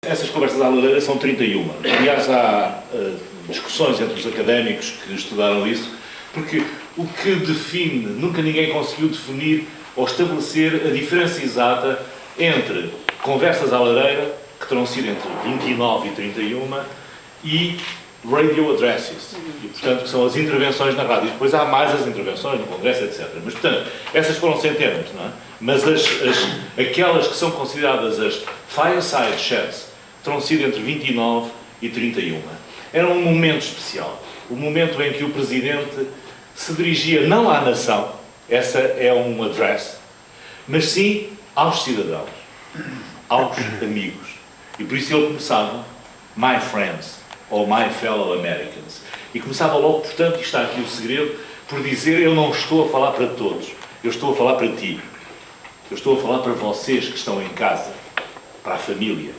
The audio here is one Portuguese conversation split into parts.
Essas conversas à lareira são 31. Aliás, há discussões entre os académicos que estudaram isso, porque o que define, nunca ninguém conseguiu definir ou estabelecer a diferença exata entre conversas à lareira, que terão sido entre 29 e 31, e radio addresses, e, portanto, que são as intervenções na rádio. E depois há mais as intervenções no Congresso, etc. Mas, portanto, essas foram centenas, não é? Mas aquelas que são consideradas as fireside chats terão sido entre 29 e 31. Era um momento especial. O momento em que o Presidente se dirigia não à nação, essa é um address, mas sim aos cidadãos, aos amigos. E por isso ele começava, my friends, ou my fellow Americans. E começava logo, portanto, e está aqui o segredo, por dizer, eu não estou a falar para todos, eu estou a falar para ti. Eu estou a falar para vocês que estão em casa, para a família.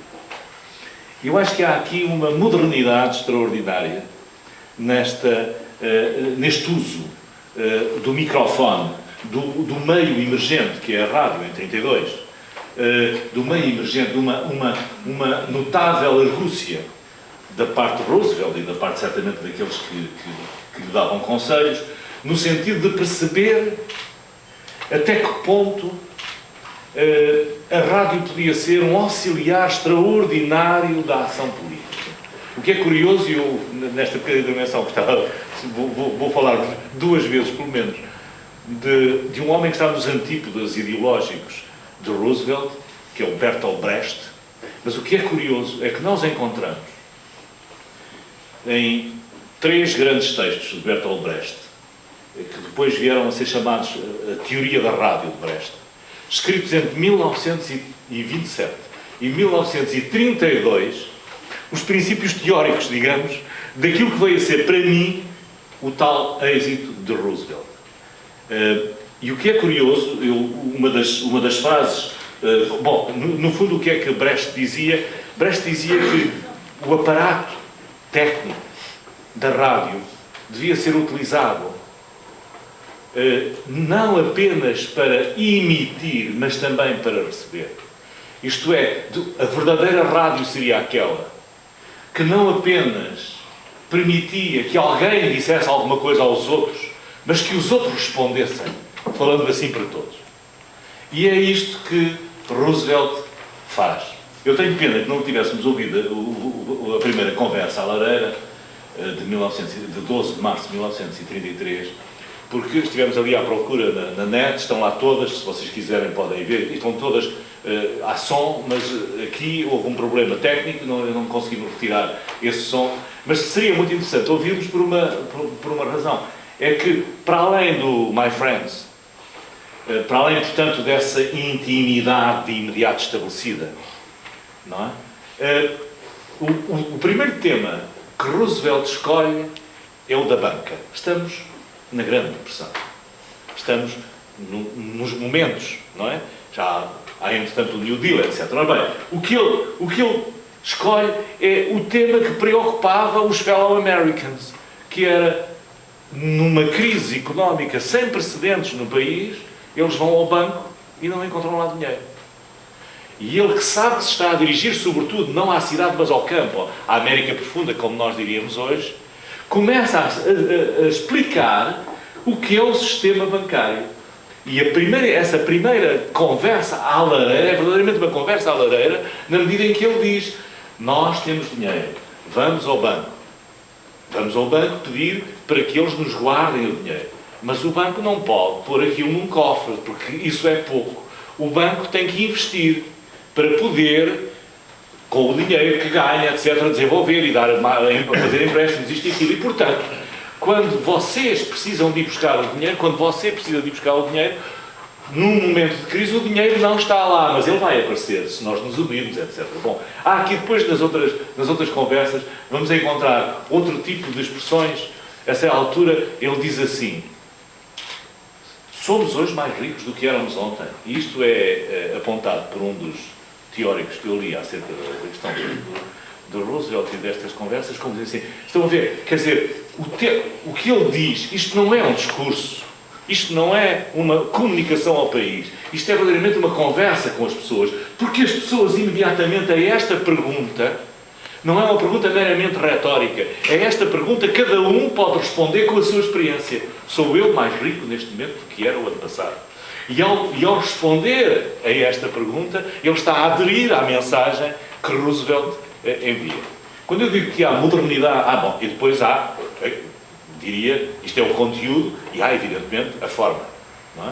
Eu acho que há aqui uma modernidade extraordinária neste uso do microfone, do meio emergente, que é a rádio, em 32, do meio emergente, de uma notável argúcia da parte de Roosevelt e da parte, certamente, daqueles que lhe davam conselhos, no sentido de perceber até que ponto a rádio podia ser um auxiliar extraordinário da ação política. O que é curioso, e eu, nesta pequena intervenção que estava, vou falar duas vezes, pelo menos, de um homem que está nos antípodas ideológicos de Roosevelt, que é o Bertolt Brecht, mas o que é curioso é que nós encontramos em três grandes textos de Bertolt Brecht, que depois vieram a ser chamados a teoria da rádio de Brecht, escritos entre 1927 e 1932, os princípios teóricos, digamos, daquilo que veio a ser, para mim, o tal êxito de Roosevelt. E o que é curioso, uma das frases... no fundo, o que é que Brecht dizia? Brecht dizia que o aparato técnico da rádio devia ser utilizado não apenas para emitir, mas também para receber. Isto é, a verdadeira rádio seria aquela que não apenas permitia que alguém dissesse alguma coisa aos outros, mas que os outros respondessem, falando assim para todos. E é isto que Roosevelt faz. Eu tenho pena que não tivéssemos ouvido a primeira conversa à lareira de 12 de março de 1933, porque estivemos ali à procura na net, estão lá todas, se vocês quiserem podem ver, e estão todas à som, mas aqui houve um problema técnico, não conseguimos retirar esse som, mas seria muito interessante ouvirmos por uma razão. É que, para além do My Friends, para além, portanto, dessa intimidade de imediato estabelecida, não é? O primeiro tema que Roosevelt escolhe é o da banca. Estamos na Grande Depressão. Estamos nos momentos, não é? Já há, entretanto, o New Deal, etc. Ora bem, o que ele escolhe é o tema que preocupava os fellow Americans, que era, numa crise económica sem precedentes no país, eles vão ao banco e não encontram lá dinheiro. E ele, que sabe que se está a dirigir, sobretudo, não à cidade, mas ao campo, à América Profunda, como nós diríamos hoje, começa a explicar o que é o sistema bancário. E essa primeira conversa à lareira é verdadeiramente uma conversa à lareira, na medida em que ele diz: nós temos dinheiro, vamos ao banco. Vamos ao banco pedir para que eles nos guardem o dinheiro. Mas o banco não pode pôr aquilo num cofre, porque isso é pouco. O banco tem que investir para poder, com o dinheiro que ganha, etc., desenvolver e fazer empréstimos, isto e aquilo. E, portanto, quando vocês precisam de ir buscar o dinheiro, quando você precisa de ir buscar o dinheiro, num momento de crise, o dinheiro não está lá, mas ele vai aparecer, se nós nos unirmos, etc. Bom, há aqui depois, nas outras conversas, vamos encontrar outro tipo de expressões. A essa altura, ele diz assim: somos hoje mais ricos do que éramos ontem. E isto é apontado por um dos teóricos que eu li acerca da questão do Roosevelt e destas conversas, como dizer assim, estão a ver, quer dizer, o que ele diz, isto não é um discurso Isto não é uma comunicação ao país. Isto é verdadeiramente uma conversa com as pessoas. Porque as pessoas, imediatamente a esta pergunta, não é uma pergunta meramente retórica. É esta pergunta, cada um pode responder com a sua experiência. Sou eu mais rico neste momento do que era o ano passado? E ao responder a esta pergunta, ele está a aderir à mensagem que Roosevelt envia. Quando eu digo que há modernidade, bom, e depois há, diria, isto é o conteúdo, e há, evidentemente, a forma. Não é?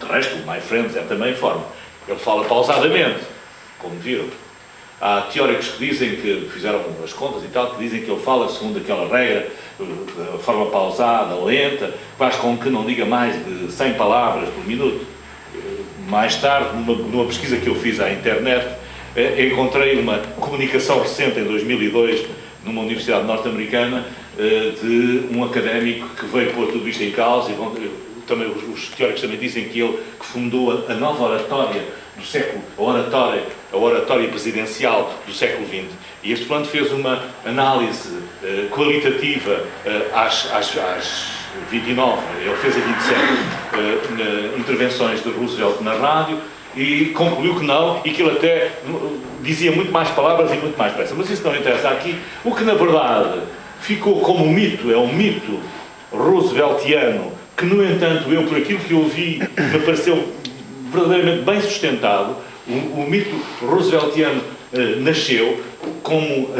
De resto, o My Friends é também forma. Ele fala pausadamente, como viram. Há teóricos que dizem que fizeram as contas e tal, que dizem que ele fala segundo aquela regra, de forma pausada, lenta, faz com que não diga mais de 100 palavras por minuto. Mais tarde, numa pesquisa que eu fiz à internet, encontrei uma comunicação recente, em 2002, numa universidade norte-americana, de um académico que veio pôr tudo isto em causa, e também, os teóricos também dizem que ele que fundou a nova oratória do século, a oratória presidencial do século XX. E este plano fez uma análise qualitativa às 29, ele fez a 27 intervenções de Roosevelt na rádio, e concluiu que não, e que ele até dizia muito mais palavras e muito mais pressa. Mas isso não interessa aqui. O que, na verdade, ficou como um mito, é um mito rooseveltiano, que, no entanto, eu, por aquilo que eu vi, me pareceu verdadeiramente bem sustentado. O mito rooseveltiano nasceu como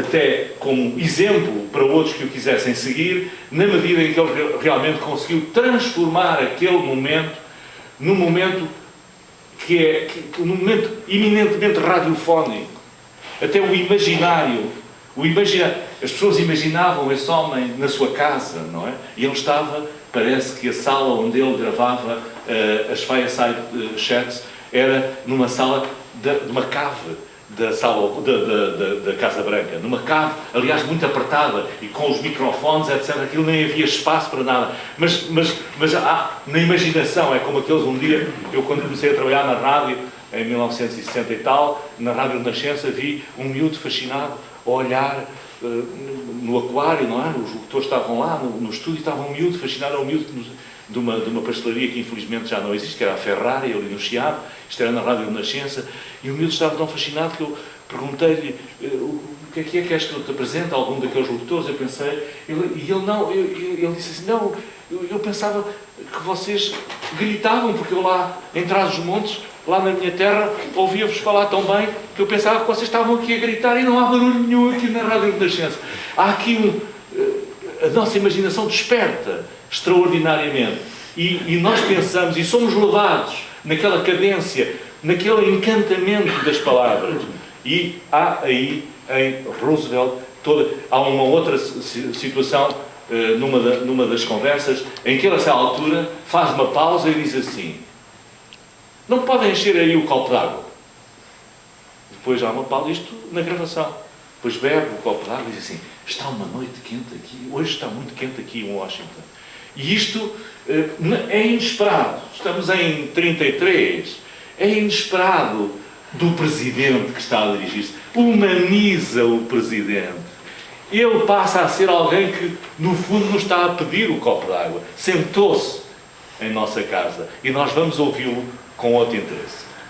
exemplo para outros que o quisessem seguir, na medida em que ele realmente conseguiu transformar aquele momento num momento um momento eminentemente radiofónico. Até o imaginário. As pessoas imaginavam esse homem na sua casa, não é? E ele estava, parece que a sala onde ele gravava as Fireside Chats era numa sala de uma cave da Casa Branca, numa cave, aliás, muito apertada, e com os microfones, etc. Aquilo nem havia espaço para nada. Mas na imaginação, é como aqueles um dia, eu quando comecei a trabalhar na rádio, em 1960 e tal, na Rádio Renascença, vi um miúdo fascinado a olhar no aquário, não é? Os locutores estavam lá no estúdio, estava um miúdo fascinado, era um miúdo de uma pastelaria que infelizmente já não existe, que era a Ferrari, ali no Chiado. Isto era na Rádio Renascença, e o miúdo estava tão fascinado que eu perguntei-lhe o que é que queres que eu te apresente, algum daqueles locutores. Eu pensei, ele disse assim, não, eu pensava que vocês gritavam, porque eu lá em Trás-os-Montes, lá na minha terra, ouvia-vos falar tão bem que eu pensava que vocês estavam aqui a gritar e não há barulho nenhum aqui na Rádio Renascença. Há aqui a nossa imaginação desperta extraordinariamente, e nós pensamos e somos levados naquela cadência, naquele encantamento das palavras. E há aí, em Roosevelt, há uma outra situação, numa das conversas, em que ele, a essa altura, faz uma pausa e diz assim: não podem encher aí o copo d'água. Depois há uma pausa, isto na gravação. Depois bebe o copo d'água e diz assim: está uma noite quente aqui, hoje está muito quente aqui em Washington. E isto é inesperado. Estamos em 33. É inesperado do Presidente que está a dirigir-se. Humaniza o Presidente. Ele passa a ser alguém que, no fundo, nos está a pedir o copo d'água. Sentou-se em nossa casa. E nós vamos ouvi-lo com outro interesse.